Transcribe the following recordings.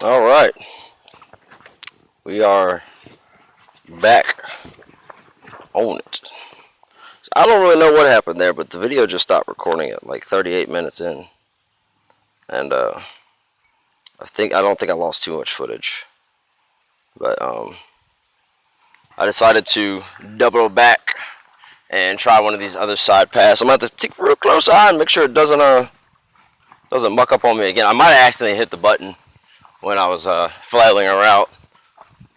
All right, we are back on it. So I don't really know what happened there, but the video just stopped recording at like 38 minutes in, and I don't think I lost too much footage, but I decided to double back and try one of these other side paths. I'm gonna have to take a real close eye and make sure it doesn't muck up on me again. I might have accidentally hit the button when I was flailing around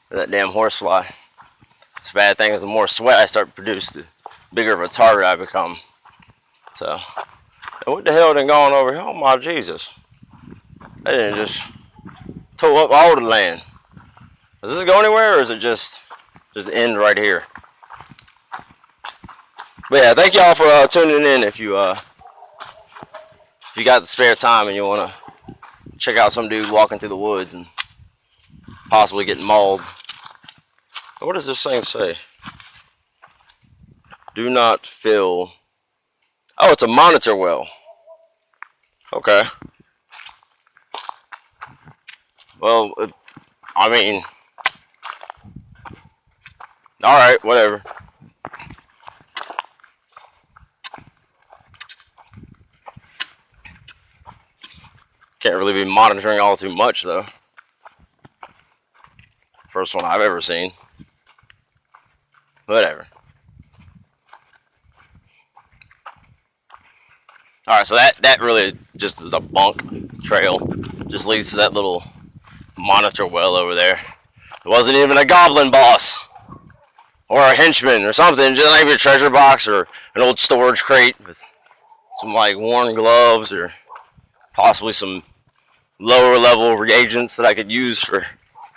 that damn horsefly. It's a bad thing is the more sweat I start to produce, the bigger of a target I become. So, what the hell done gone over here? Oh my Jesus. They didn't just tow up all the land. Does this go anywhere or is it just end right here? But yeah, thank y'all for tuning in. If you got the spare time and you want to check out some dude walking through the woods and possibly getting mauled. What does this thing say? Do not fill. Oh, it's a monitor well. Okay. Well, I mean, all right, whatever. Can't really be monitoring all too much though. First one I've ever seen. Whatever. All right, so that really just is a bunk trail. Just leads to that little monitor well over there. It wasn't even a goblin boss or a henchman or something. Just like a treasure box or an old storage crate with some like worn gloves or possibly some lower level reagents that I could use for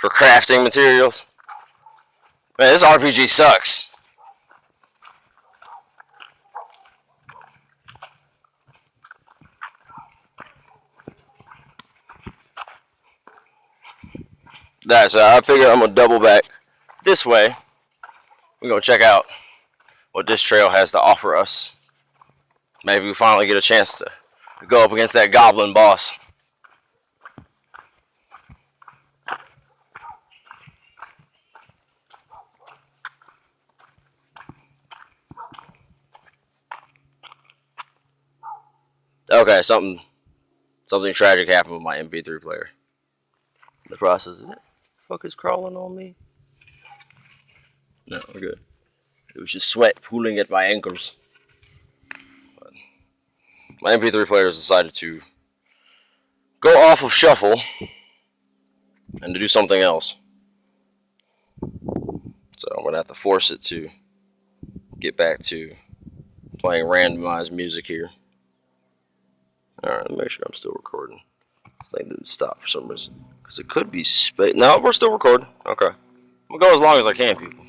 crafting materials. Man, this RPG sucks. That's I figure I'm gonna double back this way. We're gonna check out what this trail has to offer us. Maybe we finally get a chance to go up against that goblin boss. Okay, something tragic happened with my MP3 player. The process is that fuck is crawling on me? No, we're good. It was just sweat pooling at my ankles. But my MP3 player has decided to go off of shuffle and to do something else. So I'm gonna have to force it to get back to playing randomized music here. Alright, let me make sure I'm still recording. This thing didn't stop for some reason. Because it could be space. No, we're still recording. Okay. I'm gonna go as long as I can, people.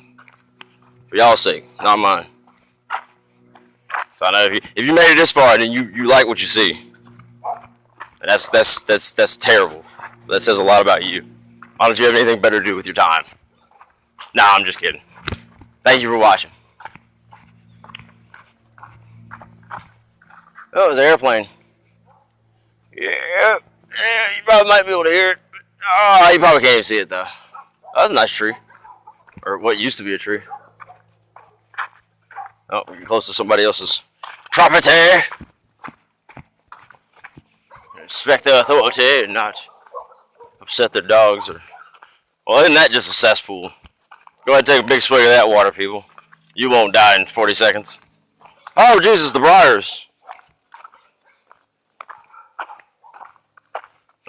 For y'all's sake, not mine. So I know if you made it this far, then you like what you see. And that's terrible. That says a lot about you. Why don't you have anything better to do with your time? Nah, I'm just kidding. Thank you for watching. Oh, there's an airplane. Yeah, you probably might be able to hear it. Oh, you probably can't even see it though. That's a nice tree. Or what used to be a tree. Oh, we're close to somebody else's property. Respect their authority and not upset their dogs. Well, isn't that just a cesspool? Go ahead and take a big swig of that water, people. You won't die in 40 seconds. Oh, Jesus, the briars.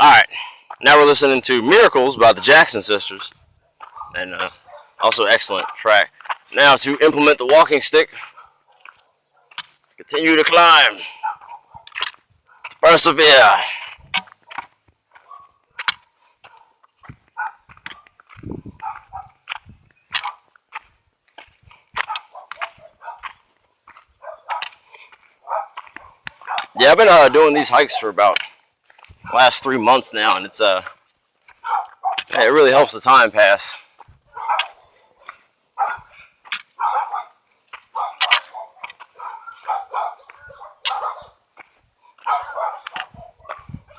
Alright, now we're listening to Miracles by the Jackson Sisters. And also excellent track. Now to implement the walking stick. Continue to climb. To persevere. Yeah, I've been doing these hikes for about the last 3 months now, and it's it really helps the time pass.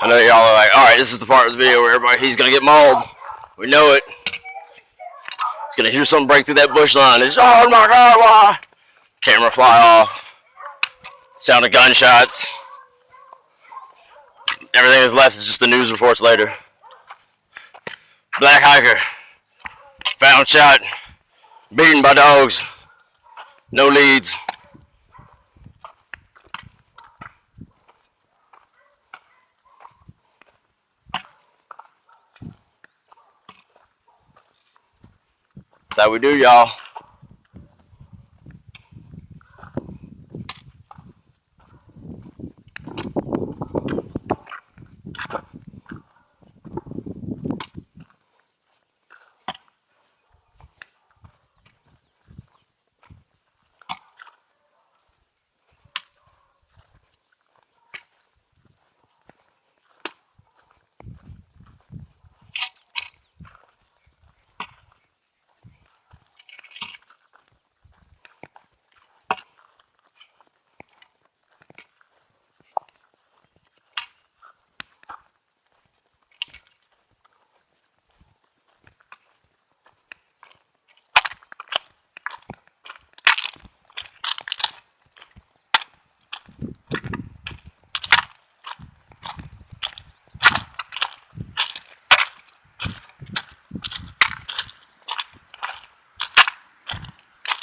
I know y'all are like, all right, this is the part of the video where he's gonna get mauled. We know it. He's gonna hear something break through that bush line. It's, oh my God, why? Camera fly off. Sound of gunshots. Everything that's left is just the news reports later. Black hiker found shot, beaten by dogs. No leads. That's how we do, y'all.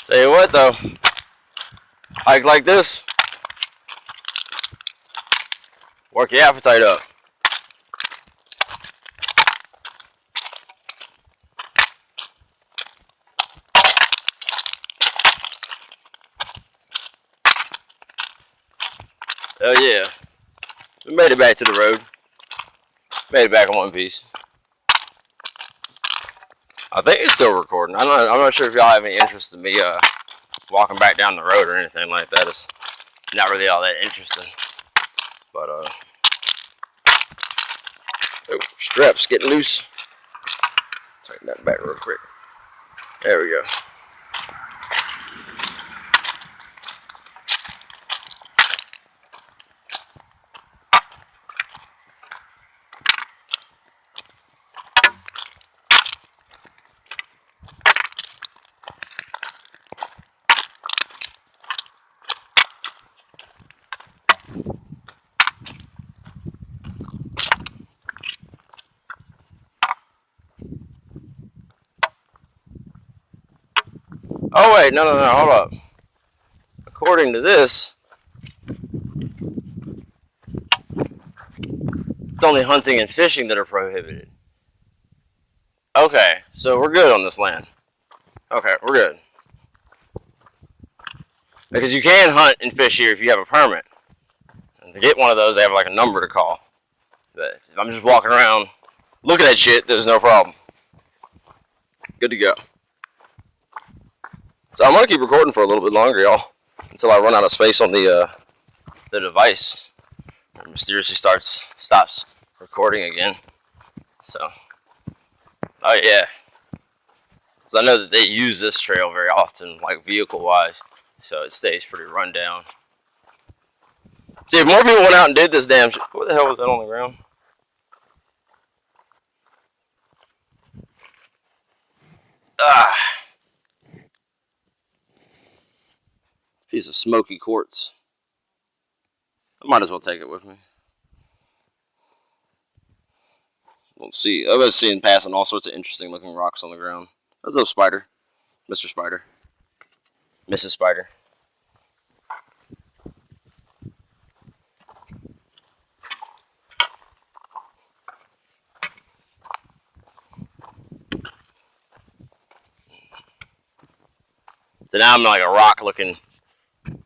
Tell you what though, hike like this, work your appetite up. Oh yeah, we made it back to the road. Made it back in one piece. I think it's still recording. I'm not sure if y'all have any interest in me walking back down the road or anything like that. It's not really all that interesting. But oh, straps getting loose. Tighten that back real quick. There we go. Oh wait, no, hold up. According to this, it's only hunting and fishing that are prohibited. Okay, so we're good on this land. Okay, we're good. Because you can hunt and fish here if you have a permit. And to get one of those, they have like a number to call. But if I'm just walking around looking at shit, there's no problem. Good to go. So I'm gonna keep recording for a little bit longer, y'all, until I run out of space on the device. It mysteriously stops recording again. So, oh yeah, because I know that they use this trail very often, like vehicle-wise, so it stays pretty run down. See, if more people went out and did this damn shit, what the hell was that on the ground? Ah, piece of smoky quartz. I might as well take it with me. We'll see. I've been seeing passing all sorts of interesting looking rocks on the ground. What's up, Spider? Mr. Spider. Mrs. Spider. So now I'm in like a rock looking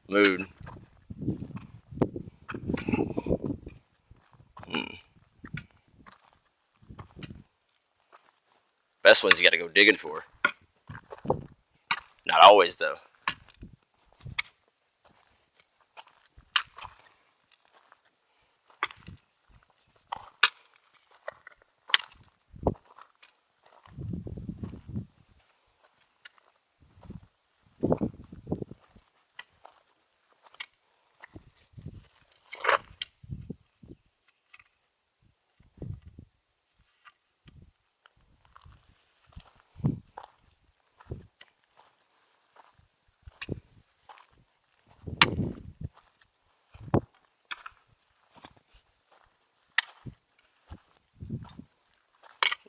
mood. Best ones you gotta go digging for. Not always though.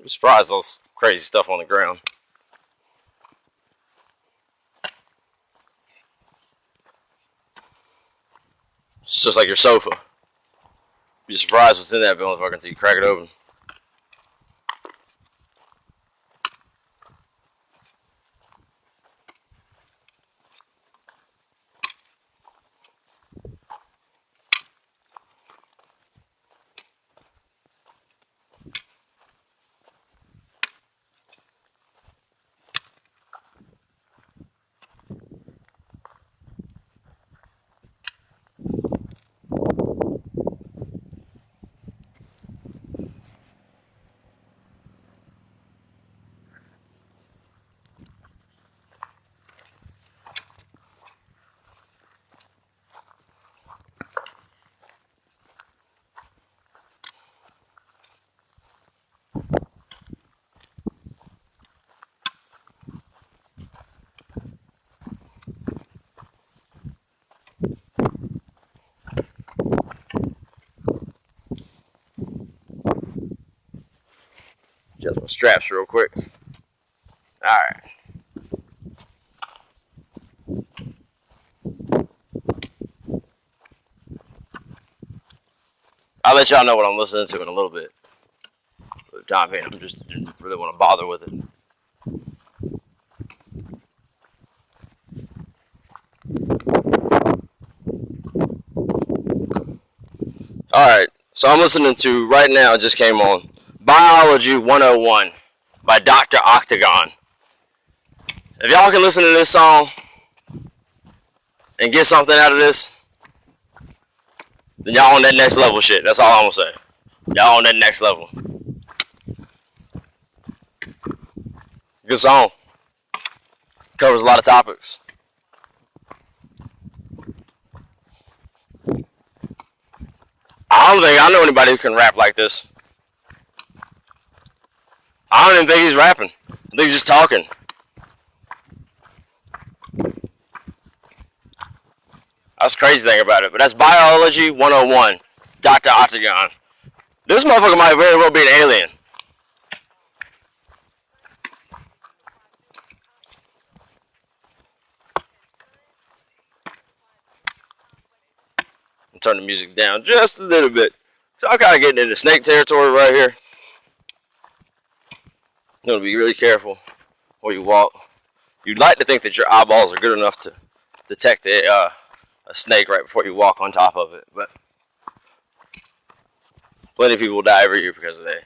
I'm surprised all this crazy stuff on the ground. It's just like your sofa. You're surprised what's in that motherfucker until you crack it open. Adjust my straps real quick. Alright. I'll let y'all know what I'm listening to in a little bit. For the time being, I just didn't really want to bother with it. Alright, so I'm listening to, right now, it just came on, Biology 101 by Dr. Octagon. If y'all can listen to this song and get something out of this, then y'all on that next level shit. That's all I'm gonna say. Y'all on that next level. Good song. Covers a lot of topics. I don't think I know anybody who can rap like this. I don't even think he's rapping. I think he's just talking. That's the crazy thing about it. But that's Biology 101, Dr. Octagon. This motherfucker might very well be an alien. Turn the music down just a little bit. So I'm kind of getting into snake territory right here. You want to be really careful where you walk. You'd like to think that your eyeballs are good enough to detect a snake right before you walk on top of it, but plenty of people die every year because they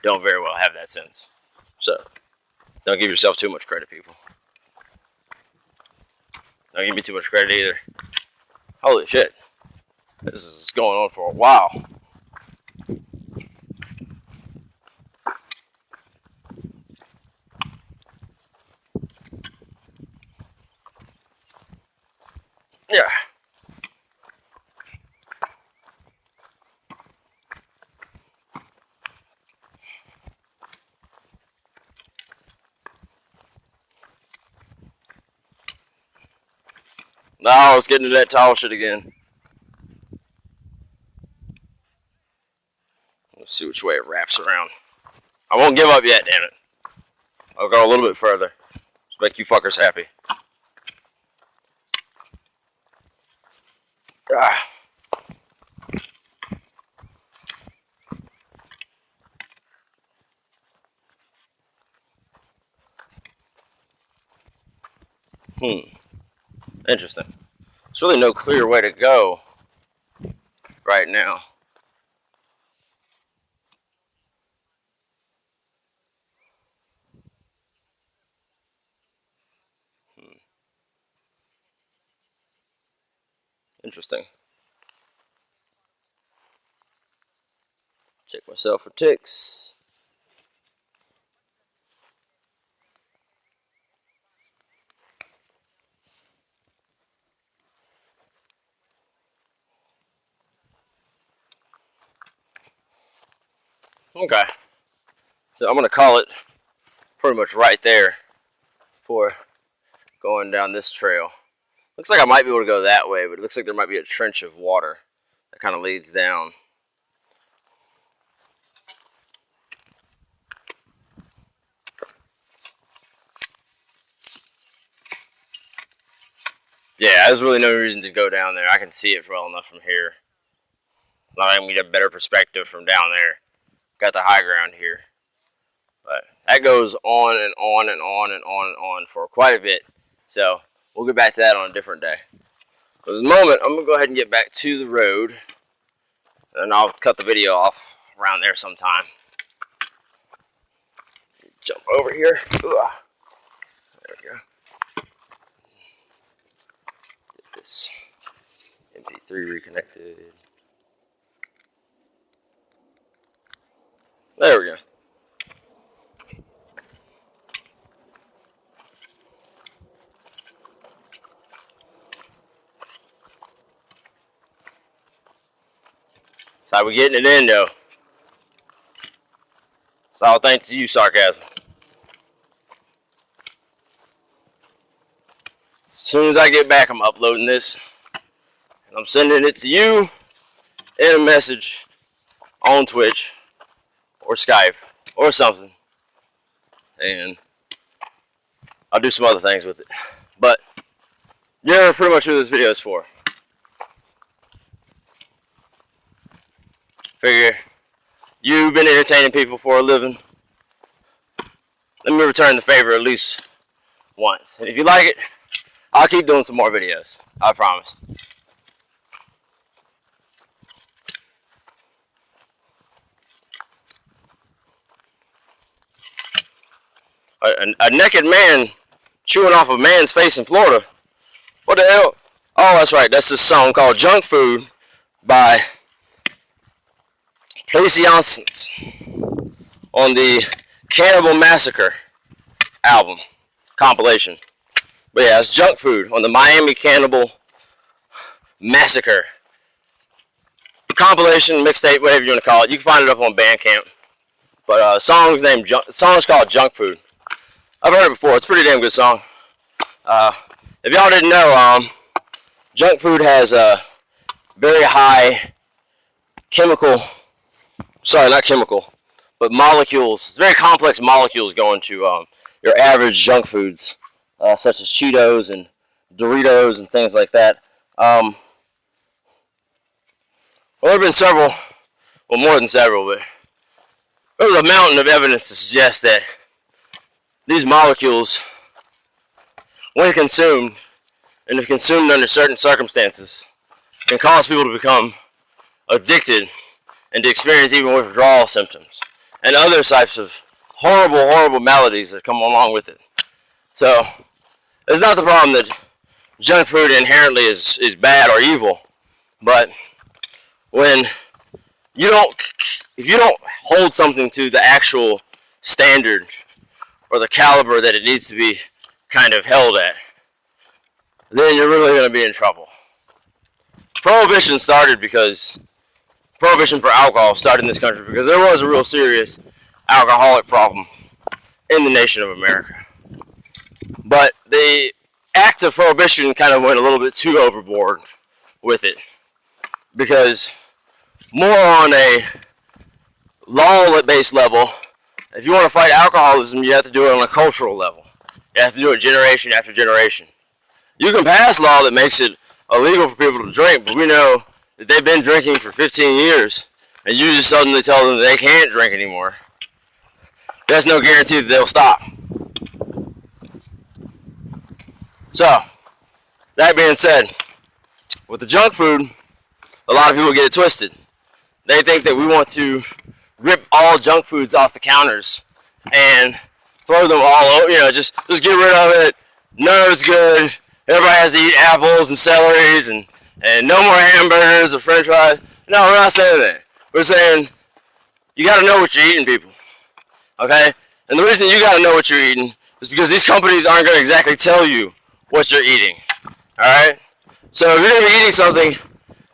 don't very well have that sense. So don't give yourself too much credit, people. Don't give me too much credit either. Holy shit. This is going on for a while. Yeah. Now let's get into that tall shit again. Let's see which way it wraps around. I won't give up yet, damn it. I'll go a little bit further. Just make you fuckers happy. Ah. Interesting. There's really no clear way to go right now. Interesting. Check myself for ticks. Okay. So I'm going to call it pretty much right there for going down this trail. Looks like I might be able to go that way, but it looks like there might be a trench of water that kind of leads down. Yeah, there's really no reason to go down there. I can see it well enough from here. It's not gonna get a better perspective from down there. Got the high ground here. But that goes on and on and on and on and on for quite a bit. So we'll get back to that on a different day. For the moment, I'm gonna go ahead and get back to the road, and I'll cut the video off around there sometime. Jump over here. Ugh. There we go. Get this MP3 reconnected. There we go. That's how we getting it in, though. It's all thanks to you, Sarcasm. As soon as I get back, I'm uploading this, and I'm sending it to you in a message on Twitch or Skype or something, and I'll do some other things with it. But you're pretty much who this video is for. Figure you've been entertaining people for a living. Let me return the favor at least once. And if you like it, I'll keep doing some more videos. I promise. A naked man chewing off a man's face in Florida. What the hell? Oh, that's right. That's this song called Junk Food by Placey Johnson's on the Cannibal Massacre album compilation. But yeah, it's Junk Food on the Miami Cannibal Massacre compilation, mixtape, whatever you want to call it. You can find it up on Bandcamp. But song's called Junk Food. I've heard it before. It's a pretty damn good song. If y'all didn't know, junk food has a very high chemical, sorry, not chemical, but molecules, very complex molecules go into your average junk foods, such as Cheetos and Doritos and things like that. Well, there have been several, well, more than several, but there's a mountain of evidence to suggest that these molecules, when consumed, and if consumed under certain circumstances, can cause people to become addicted and to experience even withdrawal symptoms and other types of horrible, horrible maladies that come along with it. So, it's not the problem that junk food inherently is bad or evil, but when if you don't hold something to the actual standard or the caliber that it needs to be kind of held at, then you're really going to be in trouble. Prohibition for alcohol started in this country because there was a real serious alcoholic problem in the nation of America. But the act of prohibition kind of went a little bit too overboard with it, because more on a law-based level, if you want to fight alcoholism, you have to do it on a cultural level. You have to do it generation after generation. You can pass law that makes it illegal for people to drink, but we know that they've been drinking for 15 years, and you just suddenly tell them they can't drink anymore. There's no guarantee that they'll stop. So, that being said, with the junk food, a lot of people get it twisted. They think that we want to rip all junk foods off the counters and throw them all over, just get rid of it. None of it's good. Everybody has to eat apples and celeries and no more hamburgers or french fries. No, we're not saying that. We're saying you got to know what you're eating, people. Okay? And the reason you got to know what you're eating is because these companies aren't going to exactly tell you what you're eating. Alright? So if you're going to be eating something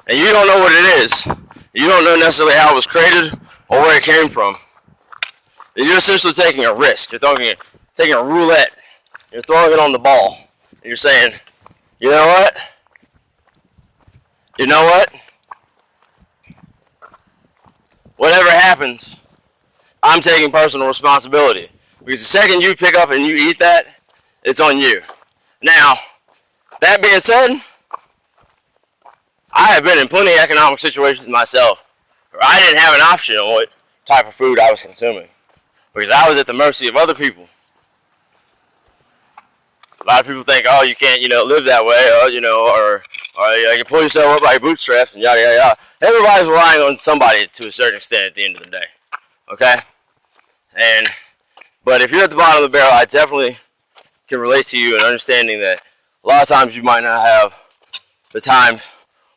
and you don't know what it is, you don't know necessarily how it was created or where it came from, then you're essentially taking a risk. You're taking a roulette. You're throwing it on the ball. And you're saying, you know what? You know what? Whatever happens, I'm taking personal responsibility. Because the second you pick up and you eat that, it's on you. Now, That being said, I have been in plenty of economic situations myself where I didn't have an option on what type of food I was consuming because I was at the mercy of other people. A lot of people think, oh, you can't, live that way, or you can pull yourself up by your bootstraps and yada yada yada. Everybody's relying on somebody to a certain extent at the end of the day. Okay, but if you're at the bottom of the barrel, I definitely can relate to you in understanding that a lot of times you might not have the time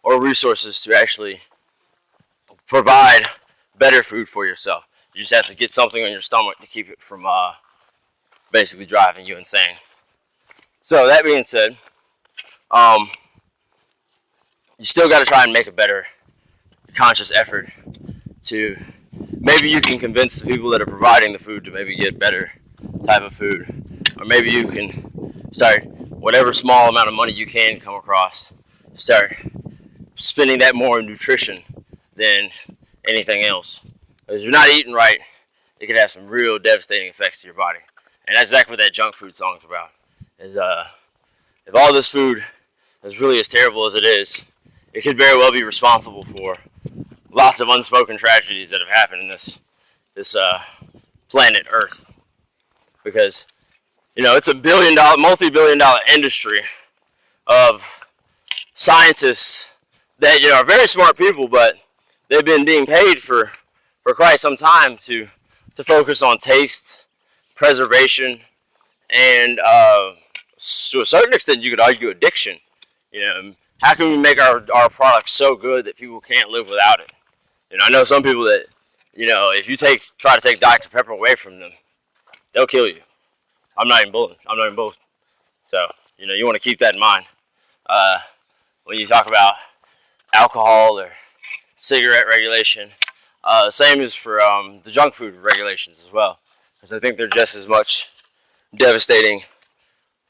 or resources to actually provide better food for yourself. You just have to get something on your stomach to keep it from basically driving you insane. So that being said, you still got to try and make a better conscious effort to maybe you can convince the people that are providing the food to maybe get better type of food, or maybe you can start whatever small amount of money you can come across, start spending that more in nutrition than anything else. Because if you're not eating right, it can have some real devastating effects to your body, and that's exactly what that junk food song's about. Is if all this food is really as terrible as it is, it could very well be responsible for lots of unspoken tragedies that have happened in this planet Earth. Because it's a multi-billion-dollar industry of scientists that are very smart people, but they've been being paid for quite some time to focus on taste, preservation, and to a certain extent, you could argue addiction. How can we make our products so good that people can't live without it? I know some people that, if you try to take Dr. Pepper away from them, they'll kill you. I'm not even bullying. So, you want to keep that in mind when you talk about alcohol or cigarette regulation. Same as for the junk food regulations as well, because I think they're just as much devastating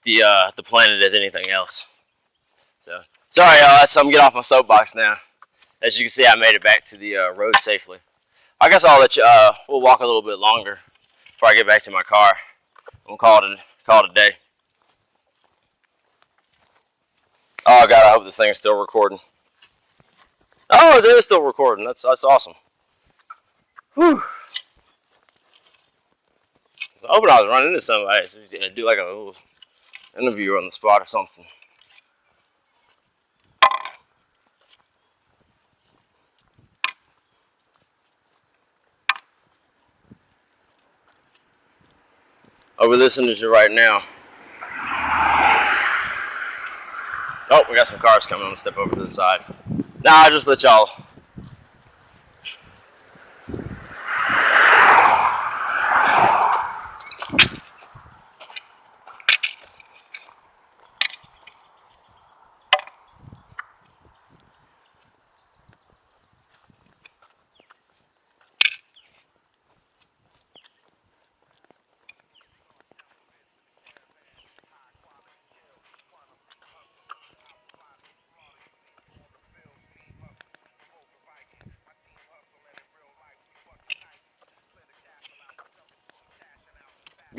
the planet as anything else. So, sorry, I'm getting off my soapbox now. As you can see, I made it back to the road safely. I guess I'll let you. We'll walk a little bit longer before I get back to my car. We'll call it a day. Oh God, I hope this thing is still recording. Oh, it is still recording. That's awesome. Whew. I hope I was running into somebody. So do like a little interview on the spot or something. I'll be listening to you right now. Oh, we got some cars coming. I'm gonna step over to the side. Nah, I'll just let y'all.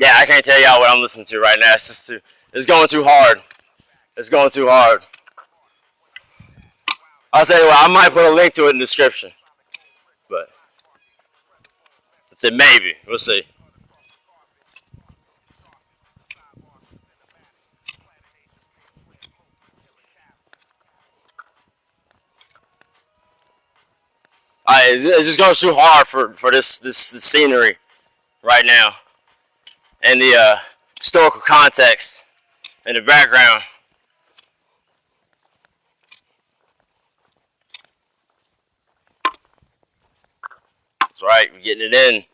Yeah, I can't tell y'all what I'm listening to right now. It's going too hard. It's going too hard. I'll tell you what, I might put a link to it in the description. But it's a maybe. We'll see. It just goes too hard for this scenery right now, and the historical context and the background. That's right, we're getting it in.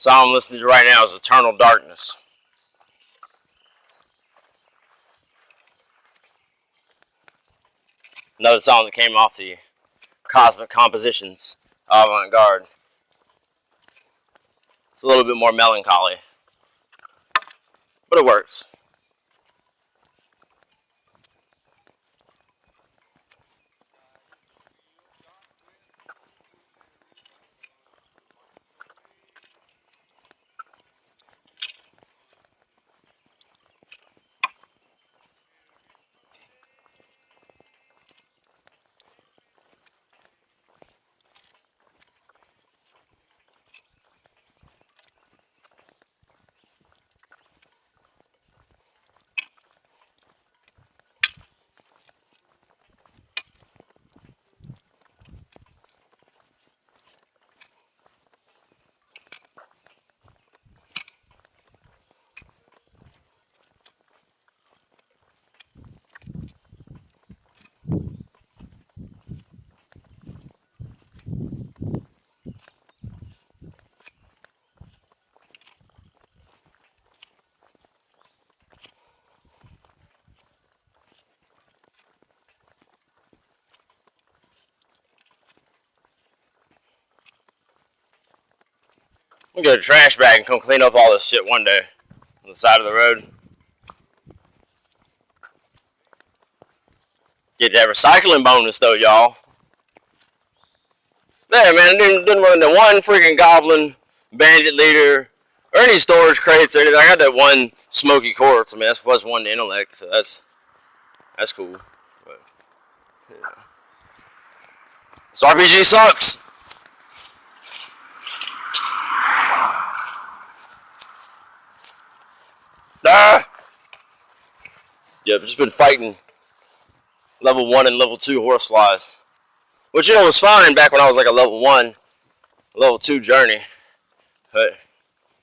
song I'm listening to right now is Eternal Darkness. Another song that came off the Cosmic Compositions Avant-Garde. It's a little bit more melancholy, but it works. I'm gonna get a trash bag and come clean up all this shit one day on the side of the road. Get that recycling bonus though, y'all. Yeah, man, didn't run into one freaking goblin, bandit leader, or any storage crates or anything. I got that one smokey quartz. I mean, that's plus one to intellect, so that's cool. But, yeah. This RPG sucks. Ah! Yeah, I've just been fighting level 1 and level 2 horseflies. Which, you know, was fine back when I was like a level 1, level 2 journey. But,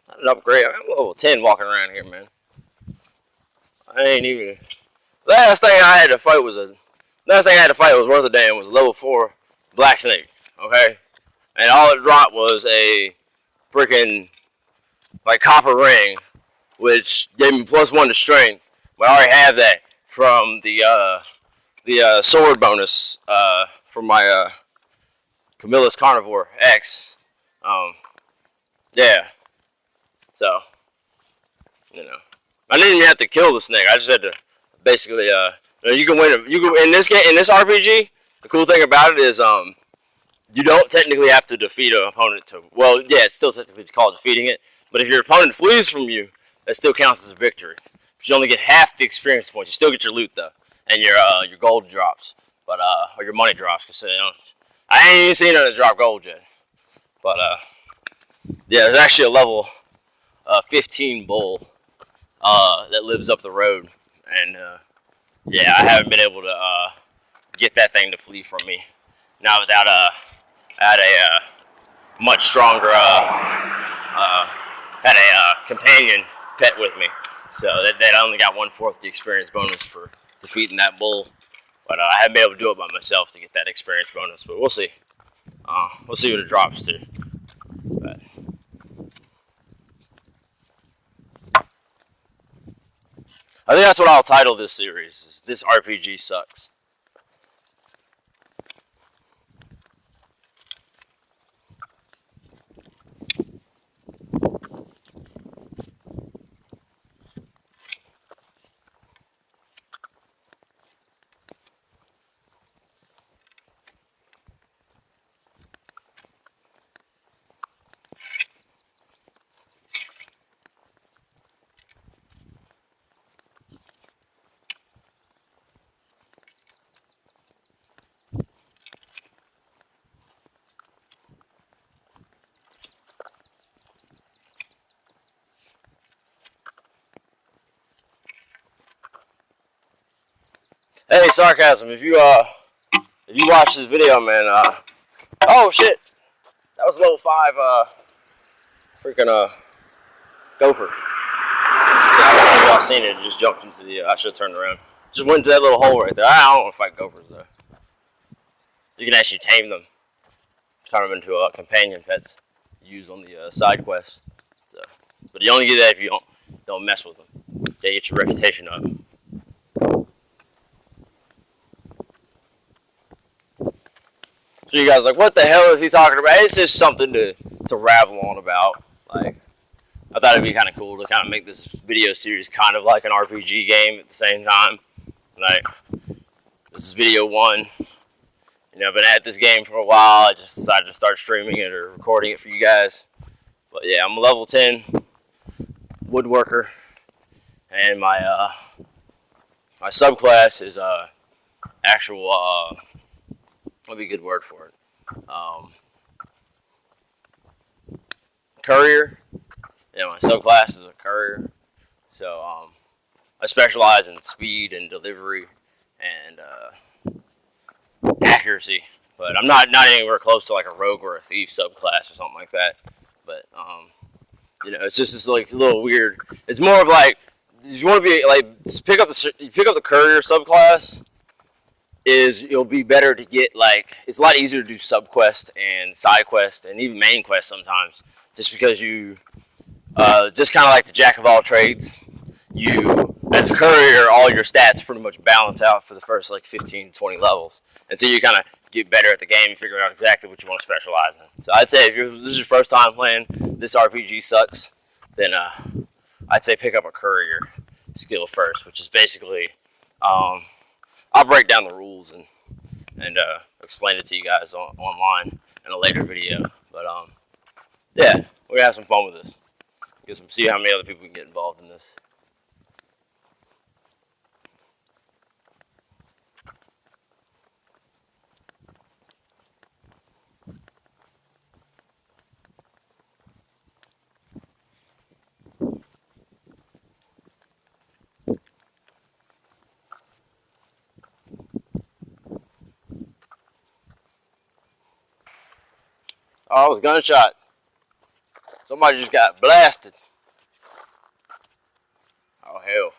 not an upgrade. I'm level 10 walking around here, man. I ain't even... Last thing I had to fight was worth a damn was a level 4 black snake, okay? And all it dropped was a freaking, like, copper ring, which gave me plus 1 to strength. But I already have that from the sword bonus from my Camilla's Carnivore X. Yeah. So, you know, I didn't even have to kill the snake. I just had to basically, you can win. You can in this game, in this RPG. The cool thing about it is, you don't technically have to defeat an opponent to. Well, yeah, it's still technically called defeating it. But if your opponent flees from you, that still counts as a victory. You only get half the experience points. You still get your loot though, and your gold drops, but or your money drops. Cause I ain't even seen it drop gold yet. But yeah, there's actually a level 15 bull that lives up the road, and yeah, I haven't been able to get that thing to flee from me. Not without a much stronger had a companion pet with me. So that only got 1/4 the experience bonus for defeating that bull. But I haven't been able to do it by myself to get that experience bonus. But we'll see. We'll see what it drops to. But I think that's what I'll title this series. Is This RPG Sucks. Hey, sarcasm! If you watch this video, man, oh shit, that was level 5, freaking gopher. So I don't know if y'all seen it. It just jumped into the. I should have turned around. Just went into that little hole right there. I don't want to fight gophers though. You can actually tame them, turn them into companion pets, use on the side quest. But you only get that if you don't mess with them. They get your reputation up. So you guys are like, what the hell is he talking about? It's just something to ravel on about. Like, I thought it'd be kind of cool to kind of make this video series kind of like an RPG game at the same time. Like, this is video 1. You know, I've been at this game for a while. I just decided to start streaming it or recording it for you guys. But yeah, I'm a level 10 woodworker, and my my subclass is actual what'd be a good word for it? Courier. Yeah, my subclass is a courier. So I specialize in speed and delivery and accuracy. But I'm not anywhere close to like a rogue or a thief subclass or something like that. But you know, it's just this like little weird. It's more of like, if you want to be like pick up the courier subclass, is it'll be better to get like, it's a lot easier to do subquest and side quest and even main quest sometimes, just because you just kind of like the jack of all trades. You, as a courier, all your stats pretty much balance out for the first like 15 20 levels, and so you kind of get better at the game and figure out exactly what you want to specialize in. So I'd say if this is your first time playing this RPG sucks, then I'd say pick up a courier skill first, which is basically I'll break down the rules and explain it to you guys online in a later video. But yeah, we're gonna have some fun with this. See how many other people can get involved in this. Oh, it was a gunshot. Somebody just got blasted. Oh, hell.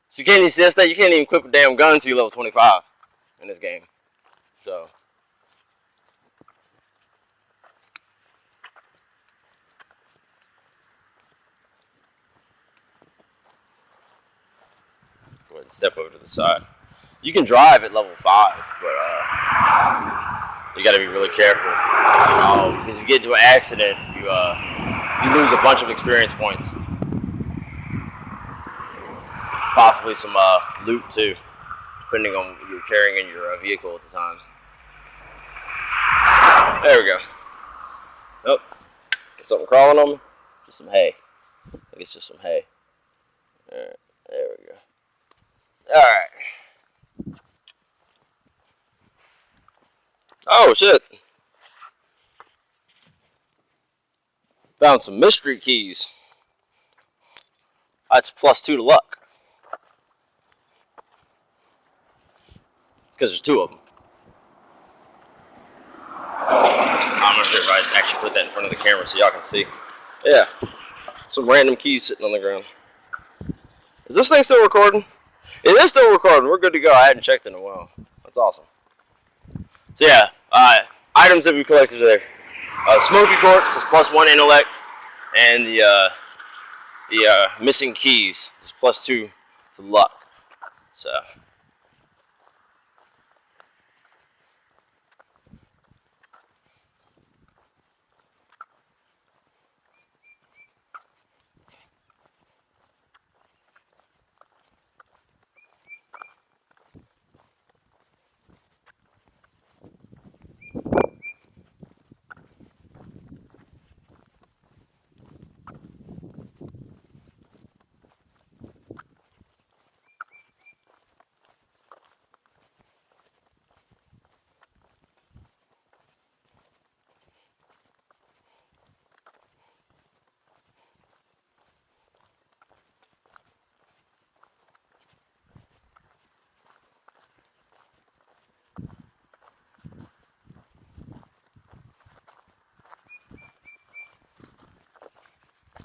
So you can't even assess that. You can't even equip a damn gun until you're level 25 in this game. So. Go ahead and step over to the side. You can drive at level 5, but you got to be really careful. Because if you get into an accident, you lose a bunch of experience points. Possibly some loot too, depending on what you're carrying in your vehicle at the time. There we go. Oh, something crawling on me? Just some hay. I think it's just some hay. Alright, there we go. Alright. Oh, shit. Found some mystery keys. That's +2 to luck. Because there's 2 of them. I'm not sure if I actually put that in front of the camera so y'all can see. Yeah. Some random keys sitting on the ground. Is this thing still recording? It is still recording. We're good to go. I hadn't checked in a while. That's awesome. So yeah, items that we collected today. Smokey quartz is +1 intellect, and the missing keys is +2 to luck. So.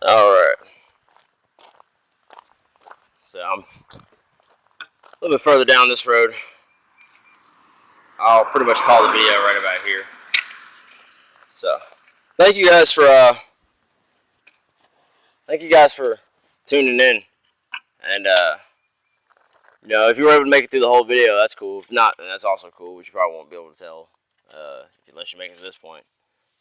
Alright. So I'm a little bit further down this road. I'll pretty much call the video right about here. So, thank you guys for thank you guys for tuning in. And you know, if you were able to make it through the whole video, that's cool. If not, then that's also cool, which you probably won't be able to tell unless you make it to this point.